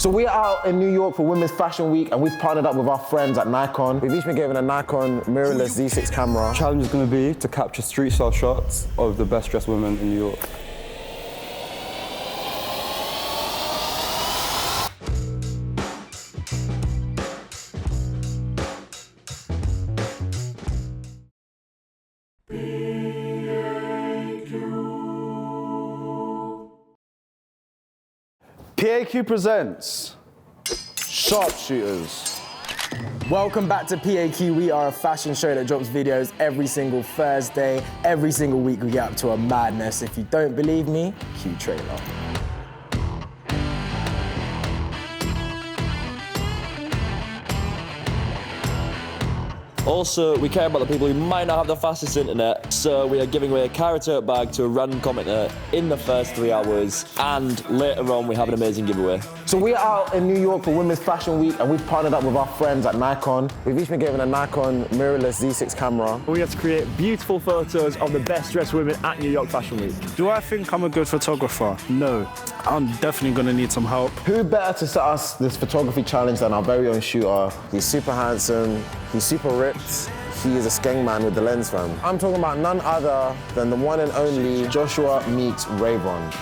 So we're out in New York for Women's Fashion Week and we've partnered up with our friends at Nikon. We've each been given a Nikon mirrorless Z6 camera. Challenge is going to be to capture street style shots of the best dressed women in New York. PAQ presents Sharpshooters. Welcome back to PAQ. We are a fashion show that drops videos every single Thursday. Every single week we get up to a madness. If you don't believe me, cue trailer. Also, we care about the people who might not have the fastest internet, so we are giving away a carrot tote bag to a random commenter in the first 3 hours, and later on we have an amazing giveaway. So we're out in New York for Women's Fashion Week and we've partnered up with our friends at Nikon. We've each been given a Nikon mirrorless Z6 camera. We have to create beautiful photos of the best dressed women at New York Fashion Week. Do I think I'm a good photographer? No. I'm definitely gonna need some help. Who better to set us this photography challenge than our very own shooter? He's super handsome, he's super ripped, he is a skeng man with the lens fam. I'm talking about none other than the one and only Joshua Meeks Rayvon.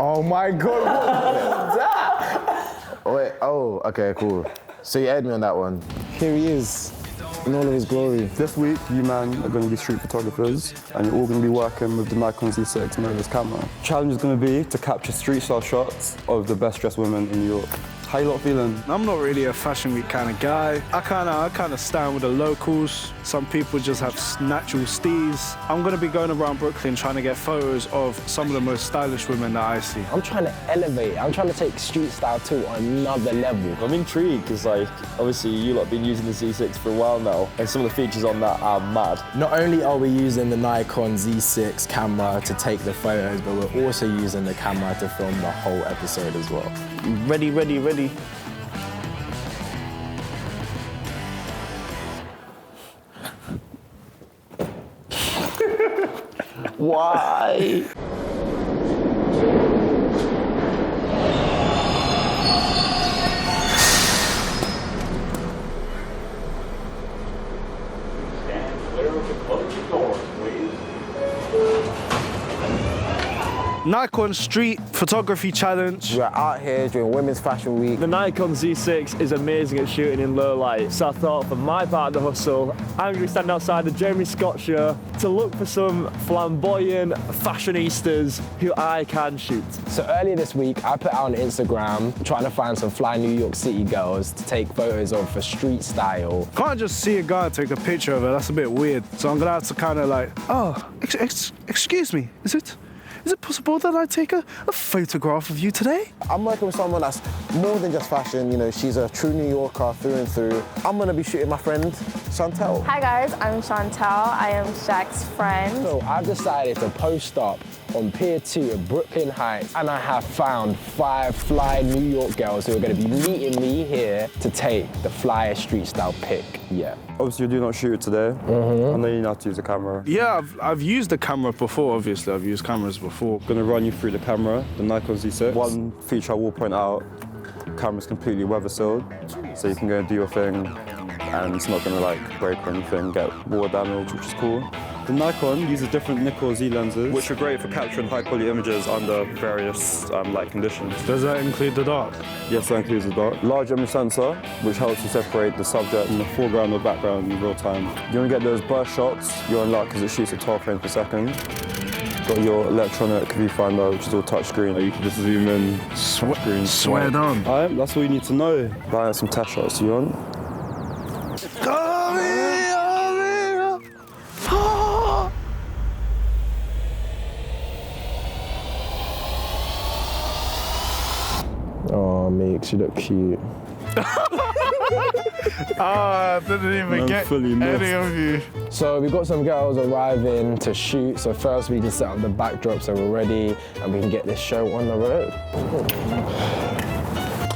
Oh my God, what was that? Oh, wait, oh, okay, cool. So you aired me on that one. Here he is, in all of his glory. This week, you man are going to be street photographers and you're all going to be working with the Nikon Z6 mirrorless camera. Challenge is going to be to capture street style shots of the best dressed women in New York. How you lot feeling? I'm not really a fashion week kind of guy. I kind of stand with the locals. Some people just have natural steez. I'm gonna be going around Brooklyn trying to get photos of some of the most stylish women that I see. I'm trying to elevate. I'm trying to take street style to another level. I'm intrigued because, obviously you lot have been using the Z6 for a while now, and some of the features on that are mad. Not only are we using the Nikon Z6 camera to take the photos, but we're also using the camera to film the whole episode as well. Ready, ready, ready. Why? Nikon Street Photography Challenge. We're out here during Women's Fashion Week. The Nikon Z6 is amazing at shooting in low light, so I thought for my part of the hustle, I'm going to be standing outside the Jeremy Scott show to look for some flamboyant fashionistas who I can shoot. So earlier this week, I put out on Instagram trying to find some fly New York City girls to take photos of for street style. Can't just see a guy and take a picture of her, that's a bit weird. So I'm gonna have to kind of like, oh, excuse me, is it possible that I take a photograph of you today? I'm working with someone that's more than just fashion, you know, she's a true New Yorker through and through. I'm gonna be shooting my friend, Chantelle. Hi guys, I'm Chantelle. I am Shaq's friend. So I've decided to post up on Pier 2 at Brooklyn Heights, and I have found 5 fly New York girls who are gonna be meeting me here to take the flyest street style pic yet. Obviously, you do not shoot it today. I know you know how to use a camera. Yeah, I've used the camera before, obviously. I've used cameras before. I'm going to run you through the camera, the Nikon Z6. One feature I will point out, the camera's completely weather sealed, so you can go and do your thing, and it's not going to break or anything, get water damage, which is cool. The Nikon uses different Nikon Z lenses, which are great for capturing high-quality images under various conditions. Does that include the dark? Yes, that includes the dark. Large image sensor, which helps to separate the subject from the foreground or background in real time. You want to get those burst shots, you're in luck because it shoots at 12 frames per second. Got your electronic viewfinder, which is all touchscreen. You can just zoom in, screen. Swear down. Alright, that's all you need to know. Buy some test shots, you want? Oh, Meeks, you look cute. I didn't even get any of you. So we've got some girls arriving to shoot, so first we can set up the backdrop so we're ready and we can get this show on the road.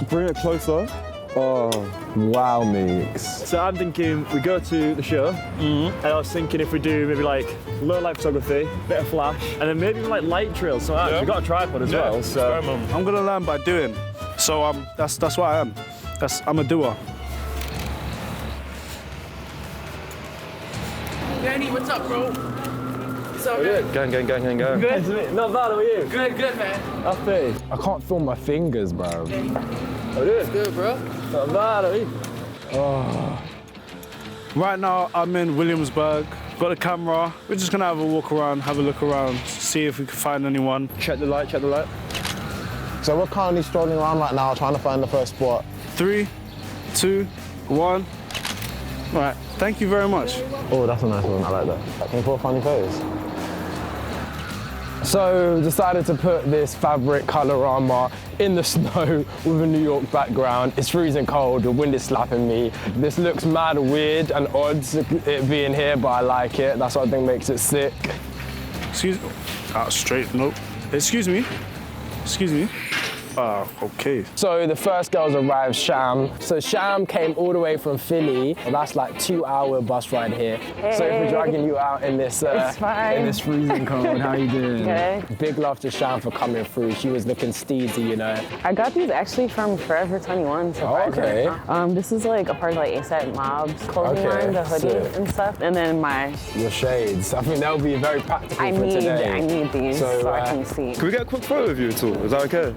Bring it closer. Oh, Wow, Meeks. So I'm thinking we go to the show, and I was thinking if we do maybe like low light photography, bit of flash, and then maybe like light trails. So we've got a tripod as well. So I'm gonna learn by doing. So that's what I am. I'm a doer. Danny, what's up, bro? What's up, man? Gang. good. Not bad. How are you? Good, man. Happy. I can't feel my fingers, bro. How are you? Good, bro. Not bad. How are you? Right now, I'm in Williamsburg. Got a camera. We're just gonna have a walk around, have a look around, see if we can find anyone. Check the light. So we're currently strolling around right now, trying to find the first spot. 3, 2, 1. Right, thank you very much. Oh, that's a nice one. I like that. Can you put funny photos? So decided to put this fabric colour armour in the snow with a New York background. It's freezing cold, the wind is slapping me. This looks mad weird and odd, it being here, but I like it. That's what I think makes it sick. Excuse me. Straight, nope. Excuse me. Okay. So the first girls arrived, Sham. So Sham came all the way from Philly. That's like 2-hour bus ride here. So if we're dragging you out in this freezing cold, how you doing? Good. Big love to Sham for coming through. She was looking steezy, you know. I got these actually from Forever 21. Okay. This is like a part of like ASAP Mob's clothing line, the hoodie sick. and stuff. And then Your shades. I think that would be very practical I for today. need these so I can see. Can we get a quick photo of you at all? Is that okay?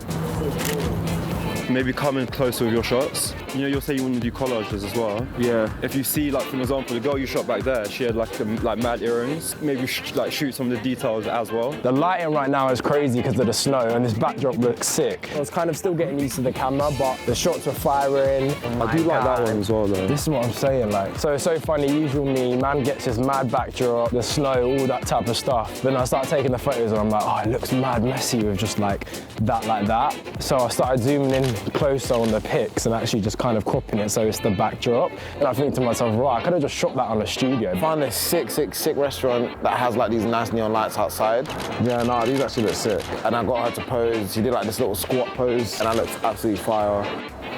Maybe come in closer with your shots. You know, you'll say you want to do collages as well. Yeah. If you see, like, for example, the girl you shot back there, she had like mad earrings. Maybe shoot some of the details as well. The lighting right now is crazy because of the snow and this backdrop looks sick. I was kind of still getting used to the camera, but the shots were firing. I do like that one as well, though. This is what I'm saying, like. So it's so funny, usual me, man gets this mad backdrop, the snow, all that type of stuff. Then I start taking the photos and I'm like, oh, it looks mad messy with just like that. So I started zooming in closer on the pics and actually just kind of cropping it so it's the backdrop. And I think to myself, right, I could have just shot that on the studio. Found this sick restaurant that has like these nice neon lights outside. Yeah, no, these actually look sick. And I got her to pose. She did like this little squat pose and I looked absolutely fire.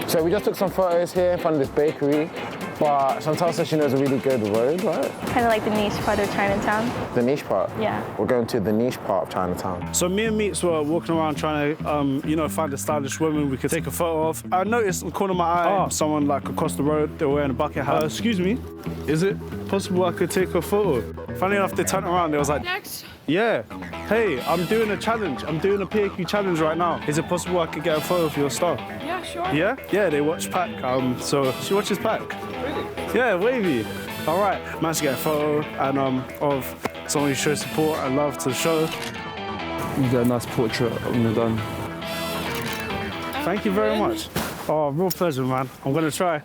So we just took some photos here in front of this bakery. But Chantelle says she knows a really good road, right? Kind of like the niche part of Chinatown. The niche part? Yeah. We're going to the niche part of Chinatown. So me and Meeks were walking around trying to, find a stylish woman we could take a photo of. I noticed in the corner of my eye, someone like across the road, they were wearing a bucket hat. Excuse me, is it possible I could take a photo? Funny enough, they turned around, they was like, Next. yeah, hey, I'm doing a challenge. I'm doing a PAQ challenge right now. Is it possible I could get a photo of your stuff? Yeah, sure. Yeah? Yeah, they watch PAQ. So she watches PAQ. Really? Yeah, wavy. All right, managed to get a photo and of someone who shows support and love to the show. You got a nice portrait when you're done. Thank you very much. Oh, real pleasure, man. I'm gonna try.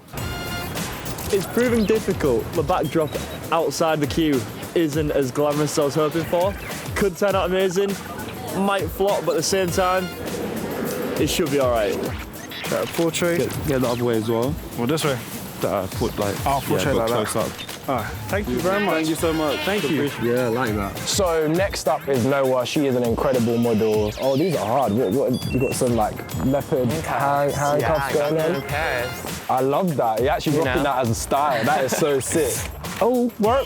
It's proving difficult. The backdrop outside the queue isn't as glamorous as I was hoping for. Could turn out amazing, might flop, but at the same time, it should be all right. Got a portrait. Get the other way as well. Well, this way. Portrait like portrait like that. close up. All right. Thank you very much. Thank you so much. Thank you. Yeah, I like that. So next up is Noah. She is an incredible model. Oh, these are hard. What you got some like leopard handcuffs going on? I love that. You're actually rocking that as a style. That is so sick. Oh, work.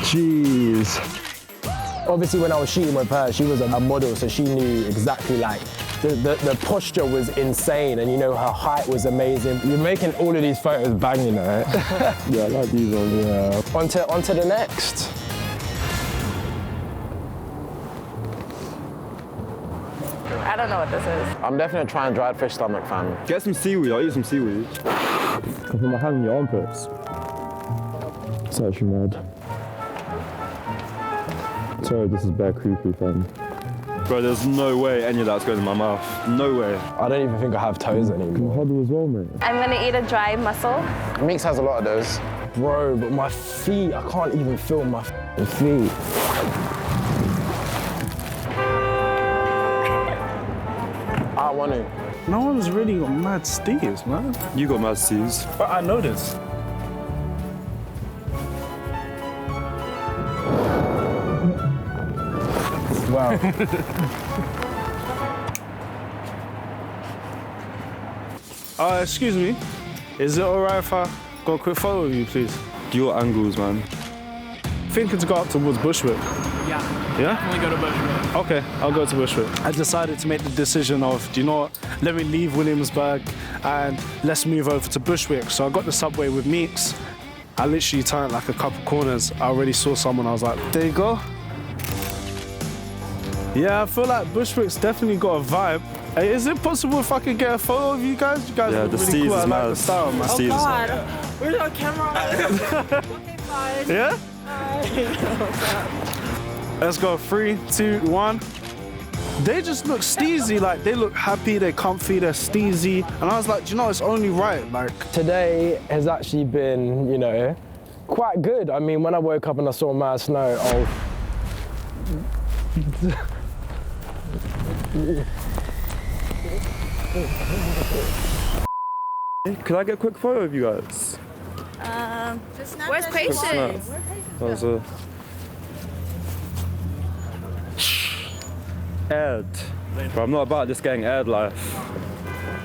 Jeez. Obviously, when I was shooting with her, she was a model, so she knew exactly like the posture was insane, and her height was amazing. You're making all of these photos banging, right? Yeah, I like these ones. Yeah. On to the next. I don't know what this is. I'm definitely trying dried fish stomach, fam. Get some seaweed. I'll eat some seaweed. Put my hand in your armpits. It's actually mad. Sorry, this is bare creepy, fam. Bro, there's no way any of that's going in my mouth. No way. I don't even think I have toes anymore. Huddle as well, mate. I'm gonna eat a dry mussel. Meeks has a lot of those. Bro, but my feet, I can't even feel my feet. I want to. No one's really got mad steers, man. You got mad seas. But I know this. Wow. Excuse me. Is it all right if I got a quick photo of you, please? Do your angles, man. Thinking to go up towards Bushwick. Yeah. Yeah? Only go to Bushwick. Okay, I'll go to Bushwick. I decided to make the decision of, do you know what? Let me leave Williamsburg and let's move over to Bushwick. So I got the subway with Meeks. I literally turned like a couple corners. I already saw someone. I was like, there you go. Yeah, I feel like Bushwick's definitely got a vibe. Hey, is it possible if I could get a photo of you guys? You guys Yeah, look the really Steez cool. I is like mad. the style, man. The Steez is mad. Where's our camera? Okay, fine. Yeah? Let's go, 3, 2, 1. They just look steezy, like they look happy, they're comfy, they're steezy. And I was like, do you know, it's only right, like. Today has actually been, you know, quite good. I mean, when I woke up and I saw mad snow, Could I get a quick photo of you guys? Where's Patience? That was a... Aired. But I'm not about this getting aired life.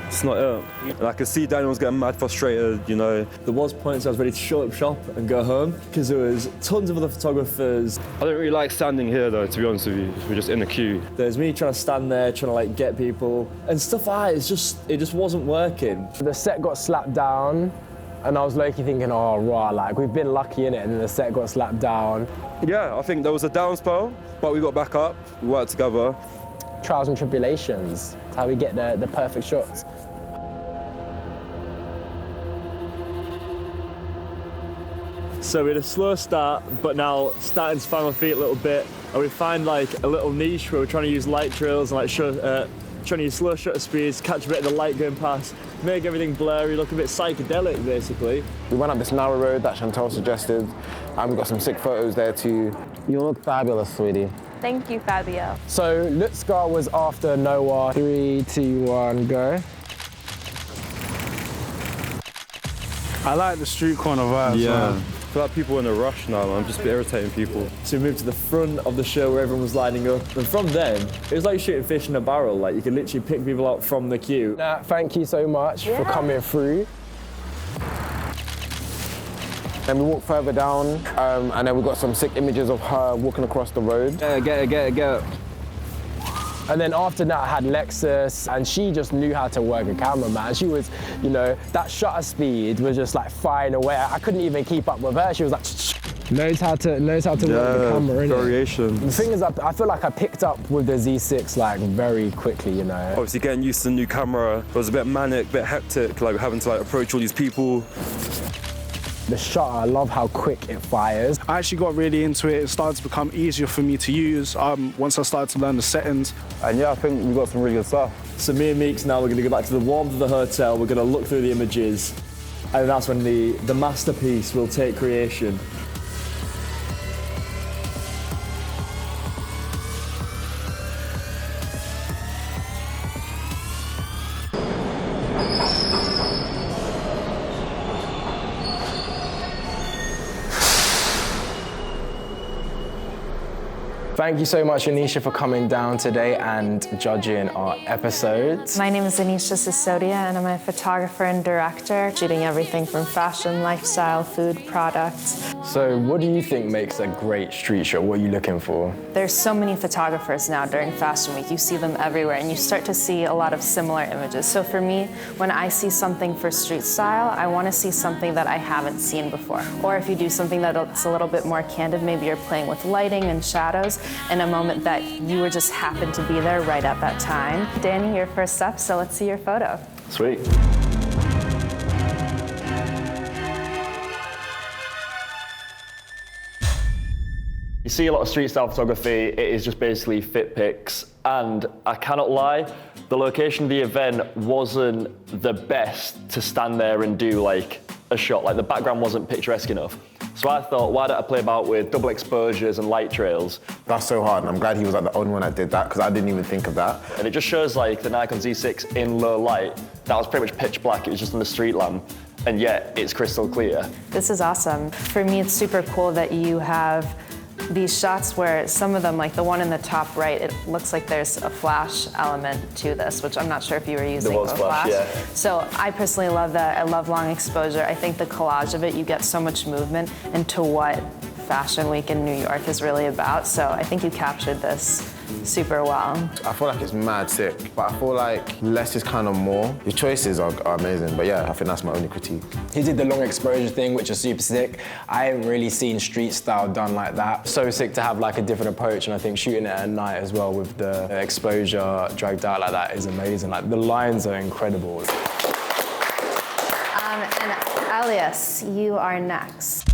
It's not it. And I could see Daniel's getting mad frustrated, you know. There was points I was ready to shut up shop and go home because there was tons of other photographers. I don't really like standing here though, to be honest with you. We're just in the queue. There's me trying to stand there, trying to like get people and stuff like that. It just wasn't working. the set got slapped down and I was low-key thinking, oh, raw, like we've been lucky in it, and then the set got slapped down. Yeah, I think there was a down spell, but we got back up, we worked together. Trials and tribulations, that's how we get the perfect shots. So we had a slow start, but now starting to find my feet a little bit, and we find like a little niche where we're trying to use light trails and like trying to use slow shutter speeds, catch a bit of the light going past, make everything blurry, look a bit psychedelic basically. We went up this narrow road that Chantelle suggested, and we got some sick photos there too. You look fabulous, sweetie. Thank you, Fabio. So Lutzgar was after Noah. 3, 2, 1, go. I like the street corner vibes, Yeah. man. I feel like people are in a rush now, man. I'm just irritating people. So we moved to the front of the show where everyone was lining up, and from then it was like shooting fish in a barrel. Like you could literally pick people out from the queue. Thank you so much for coming through. Then we walked further down, and then we got some sick images of her walking across the road. Get it. And then after that, I had Lexus, and she just knew how to work a camera, man. She was, you know, that shutter speed was just like flying away. I couldn't even keep up with her. She was like, knows how to work the camera, innit? Variations. The thing is, I feel like I picked up with the Z6 like very quickly, you know. Obviously getting used to the new camera, it was a bit manic, a bit hectic, like having to like approach all these people. The shutter, I love how quick it fires. I actually got really into it. It started to become easier for me to use once I started to learn the settings. And yeah, I think we got some really good stuff. So me and Meeks now we're going to go back to the warmth of the hotel. We're going to look through the images, and that's when the masterpiece will take creation. Thank you so much, Anisha, for coming down today and judging our episodes. My name is Anisha Spice, and I'm a photographer and director, shooting everything from fashion, lifestyle, food, products. So what do you think makes a great street shot? What are you looking for? There's so many photographers now during Fashion Week. You see them everywhere, and you start to see a lot of similar images. So for me, when I see something for street style, I want to see something that I haven't seen before. Or if you do something that's a little bit more candid, maybe you're playing with lighting and shadows in a moment that you were just happened to be there right at that time. Danny, you're first up, so let's see your photo. Sweet. You see a lot of street style photography, it is just basically fit pics, and I cannot lie, the location of the event wasn't the best to stand there and do like a shot, like the background wasn't picturesque enough. So I thought, why don't I play about with double exposures and light trails? That's so hard, and I'm glad he was like the only one that did that, because I didn't even think of that. And it just shows like the Nikon Z6 in low light, that was pretty much pitch black, it was just on the street lamp, and yet it's crystal clear. This is awesome. For me, it's super cool that you have these shots where some of them, like the one in the top right, it looks like there's a flash element to this, which I'm not sure if you were using was a flash, yeah. So I personally love that. I love long exposure. I think the collage of it, you get so much movement into what Fashion Week in New York is really about. So I think you captured this super well. I feel like it's mad sick, but I feel like less is kind of more. Your choices are amazing, but yeah, I think that's my only critique. He did the long exposure thing, which is super sick. I haven't really seen street style done like that. So sick to have like a different approach, and I think shooting it at night as well with the exposure dragged out like that is amazing. Like the lines are incredible. And Elias, you are next.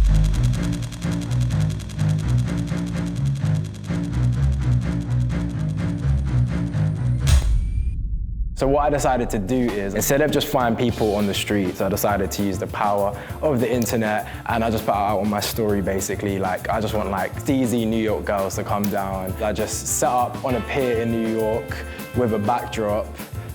So what I decided to do is, instead of just finding people on the streets, I decided to use the power of the internet, and I just put out on my story basically, like, I just want like steezy New York girls to come down. I just set up on a pier in New York with a backdrop,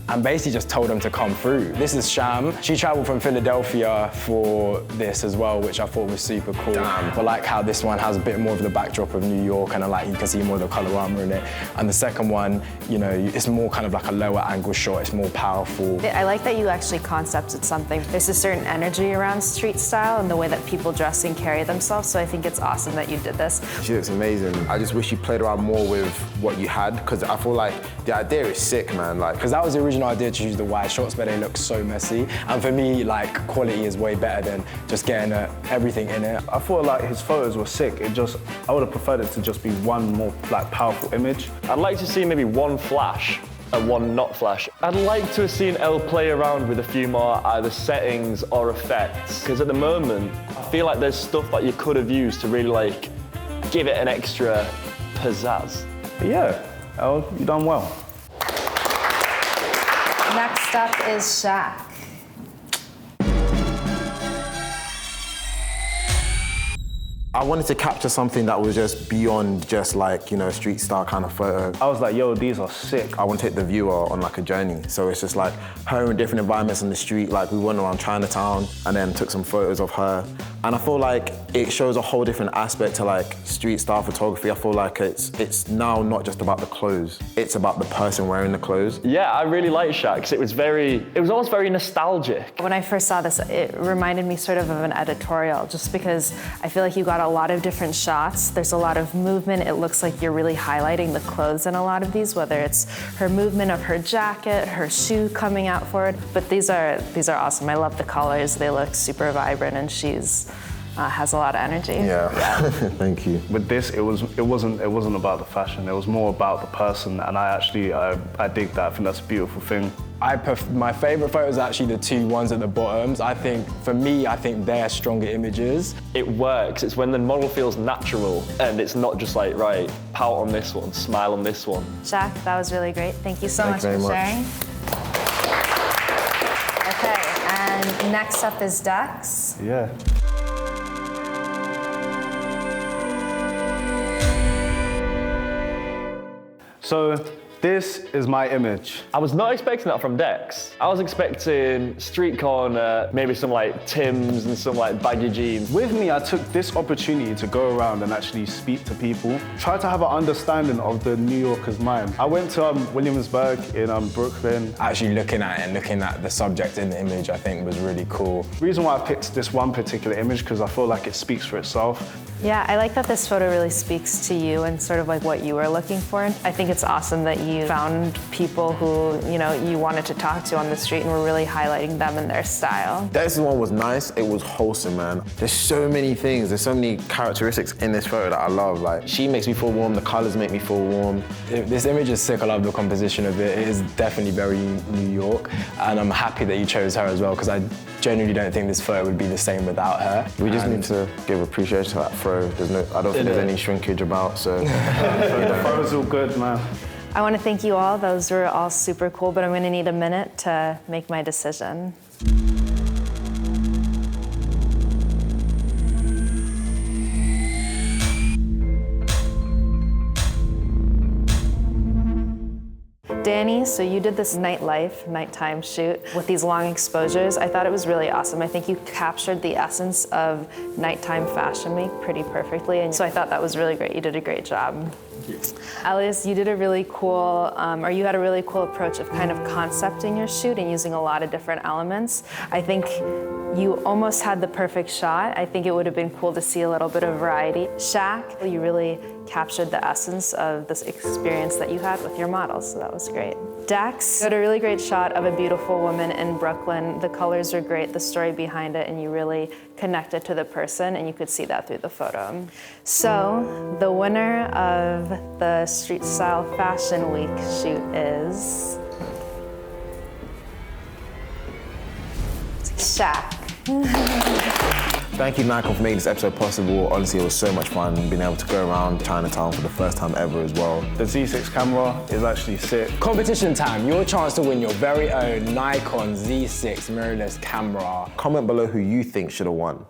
and basically just told them to come through. This is Sham. She traveled from Philadelphia for this as well, which I thought was super cool. Damn. But like how this one has a bit more of the backdrop of New York, and like you can see more of the colorama in it. And the second one, you know, it's more kind of like a lower angle shot, it's more powerful. I like that you actually concepted something. There's a certain energy around street style and the way that people dress and carry themselves, so I think it's awesome that you did this. She looks amazing. I just wish you played around more with what you had, because I feel like the idea is sick, man. Like, because that was the original idea, to use the wide shots, but they look so messy. And for me, like, quality is way better than just getting everything in it. I thought like his photos were sick. I would have preferred it to just be one more like powerful image. I'd like to see maybe one flash and one not flash. I'd like to have seen Elle play around with a few more either settings or effects, because at the moment, I feel like there's stuff that you could have used to really like give it an extra pizzazz. But yeah, Elle, you done well. Next up is Shaq. I wanted to capture something that was just beyond just like, you know, street style kind of photo. I was like, yo, these are sick. I want to take the viewer on like a journey. So it's just like her in different environments on the street. Like we went around Chinatown and then took some photos of her. And I feel like it shows a whole different aspect to like street style photography. I feel like it's now not just about the clothes. It's about the person wearing the clothes. Yeah, I really like Shaq because it was almost very nostalgic. When I first saw this, it reminded me sort of an editorial, just because I feel like you got a lot of different shots. There's a lot of movement. It looks like you're really highlighting the clothes in a lot of these, whether it's her movement of her jacket, her shoe coming out forward. But these are awesome. I love the colors. They look super vibrant, and she's has a lot of energy. Yeah. Thank you. With this, it wasn't about the fashion. It was more about the person, and I dig that. I think that's a beautiful thing. My favorite photos are actually the two ones at the bottoms. I think they're stronger images. It works. It's when the model feels natural and it's not just like, right, pout on this one, smile on this one. Shaq, that was really great. Thank you so much for sharing. Okay, and next up is Dex. Yeah. So this is my image. I was not expecting that from Dex. I was expecting street corner, maybe some like Timbs and some like baggy jeans. With me, I took this opportunity to go around and actually speak to people, try to have an understanding of the New Yorker's mind. I went to Williamsburg in Brooklyn. Actually looking at it and looking at the subject in the image, I think was really cool. The reason why I picked this one particular image, because I feel like it speaks for itself. Yeah, I like that this photo really speaks to you and sort of like what you were looking for. I think it's awesome that you found people who, you know, you wanted to talk to on the street and were really highlighting them and their style. This one was nice. It was wholesome, man. There's so many things. There's so many characteristics in this photo that I love. Like, she makes me feel warm. The colors make me feel warm. This image is sick. I love the composition of it. It is definitely very New York, and I'm happy that you chose her as well, because I genuinely don't think this photo would be the same without her. We just need to give appreciation to that throw. I don't think there's any shrinkage about, so. The photo's all good, man. I want to thank you all. Those were all super cool, but I'm going to need a minute to make my decision. Danny, so you did this nighttime shoot with these long exposures. I thought it was really awesome. I think you captured the essence of nighttime fashion week pretty perfectly, and so I thought that was really great. You did a great job. Elias, you did a really cool, you had a really cool approach of kind of concepting your shoot and using a lot of different elements. I think you almost had the perfect shot. I think it would have been cool to see a little bit of variety. Shaq, you really captured the essence of this experience that you had with your models, so that was great. Dex, you had a really great shot of a beautiful woman in Brooklyn. The colors are great, the story behind it, and you really connected to the person, and you could see that through the photo. So, the winner of the Street Style Fashion Week shoot is Shaq. Thank you, Nikon, for making this episode possible. Honestly, it was so much fun being able to go around Chinatown for the first time ever as well. The Z6 camera is actually sick. Competition time, your chance to win your very own Nikon Z6 mirrorless camera. Comment below who you think should have won.